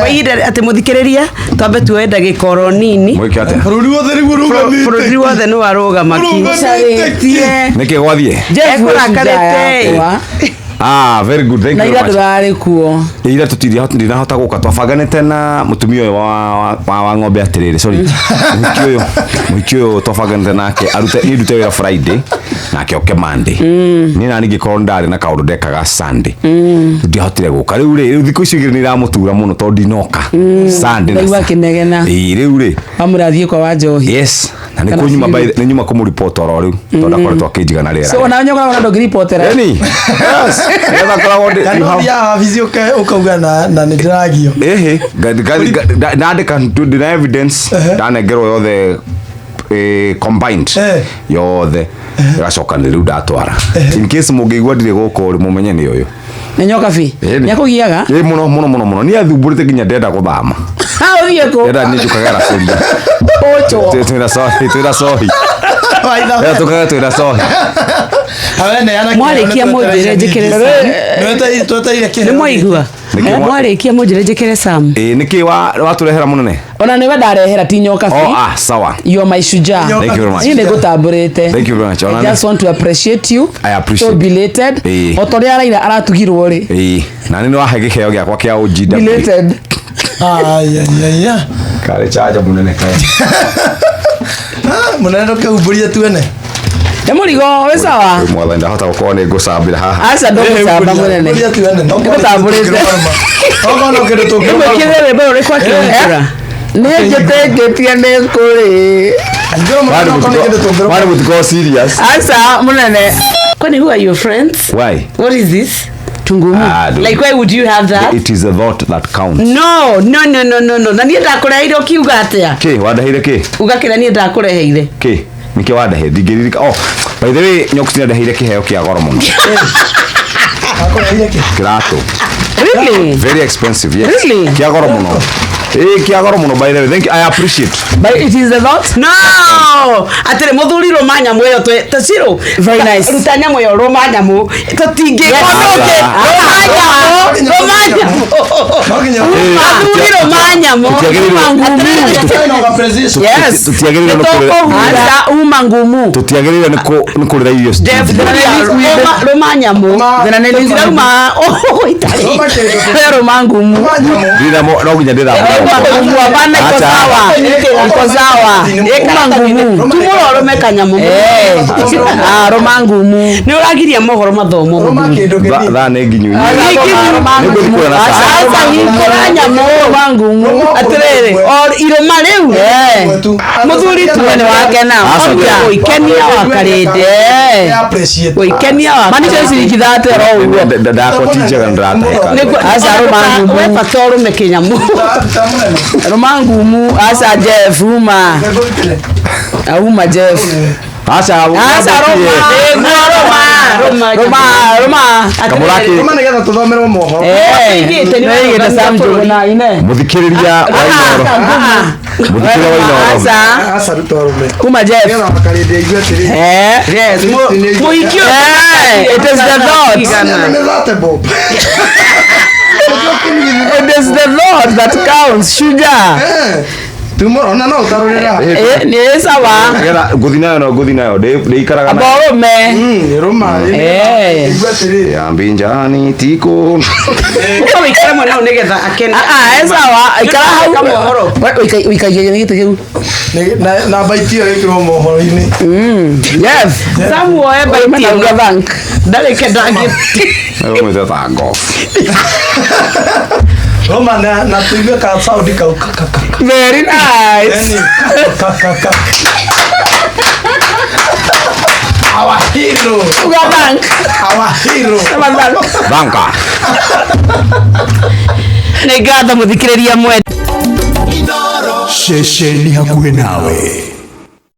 Waida ati muthikiriria twambe tuenda gikoro nini bururi wothe ni waruga makicaretie niki gwathie ekurakarete very good, thank you very much. Ndari kuo ira tutiri hota guka twabanganite na mutumia uyu wa ng'ombe atiriri sorry mukio twabanganite nake arute irute wira Friday nake oke Monday ni nani gikorwo ndari na kaundu ndekaga Sunday ndihotire guka riu thiku icio igiri ni ramutura muno tondu ndinoka Sunday na iwa kinegena riu ri amurathie kwa wanjohi yes na ni kunyuma by ni nyuma kumu report oro riu tondu akoretwo akijiga na rera so na nyogora ndo reportera yani yes ela kora wonde ya vizio ukauga na nidragio ndandika ndina evidence ndanengerwo yothe combined yothe gacoka ni riu ndatwara in case mungigwa ndire guko ri mumenye ni uyu na nyoka fi nyakugiaga muno ni athumburite ginya ndenda guthama uthie ko ndenda nijukagera senda ocho twira sohi ya twira sohi mwarikia munjire njikire ni mwaigua mwarikia munjire njikire Sam niki waturehera munene ona niwe ndarehera ti nyoka fi sawa you are my shujaa. Thank you very much. Ni gutamburite. Thank you very much. I just want to appreciate you. I appreciate. So belated. Otoria araira aratugirwo ri. Na ni wahe gikeo giakwa kia OGW. Belated. ya kare chaja munene kae munene ndoke umburie tuene Emurigo we sawa mwana ndahota gukorwo ni ngucambira haha aca ndo gucamba munene umburie tuene ngutamburite ogono kende tukiroma mwikire rebe uri kwa kinyura ni ngetegetie ni kuri why would go serious aca munene kwani who are your friends? Why? What is this? Tungumu Like why would you have that? It is a thought that counts. No. Na niĩ ndakureheire ukiuga atia? Ki wadaheire ki? Ugakira niĩ ndakureheire. Ki niki wadahe digirika by the way nyokuti ndaheire kiheo kia goro muno. akoreheire ki? Kirato. Really? Very expensive, yes. Really? Kia goro muno. Kia goro muno by the way. Thank you. I appreciate. But it is a lot. No. Atire muthuri romanya mweyo taciro. Very nice. Rutanya mweyo romanya mu. Tutinge konoge. Romanya. Muthuri romanya mu. Yes. Tutiagirira no Asa uma ngumu. Tutiagirira ni kurira irio. Romanya mu. Thena ni Roma. Oh itari. Roma ngumu. Ndira mo no ginya ndira. Bana iko sawa. Iko sawa. Eka ngumu. Tumoro mekanya mu. Roma ngumu. Ni uragiria mohoro mathomo. Roma kindu gidi. Tha ne nginyu. Asa hikoranya Roma ngumu. Atirere. Or iroma riu. Muthuri tuone wake na. Oikenia wakarinde. Appreciate. Oikenia wa. Mani chesi ikithate ro ugo. Ndakotija ndrata. Asa Roma ngumu. We patoro mekenya mu. Roma ngumu. Asa Jeff uma. Uma Jeff. Asa Roma. Kamuraki. Roma ni getha tuthomerwo mohoro. Nigita Sam Jogona ine. Muthikiriria wa Inoro. Muthikiriria wa Inoro. Asa rutorume. Uma Jeff. Getha makarinde igwe tiri. Yes. Muikio. It is the Lord. Ni zote bob. It is the Lord that counts. Sugar. Tomorrow na no utarorera. Ni sawa. Gera guthi nayo ndeikaraga na Borume. Roma. Igwe tiri. ya mbinjani tiko. Ndio ikara mwana unegetha akena. Sawa. Ikara hau. Mohoro. Wikaje ni kitu. Na baitio ikiro mohoro ini. Yes. Samu oe baiti Uga bank. dale kedagi. Wewe mtata golf. Roma na tuiwe ka Saudi ka. Very nice. Our hero. Uga bank. Our hero. Banka. Nĩngatho mũthikĩrĩria mwende. Sheshe ni hakuhĩ nawe.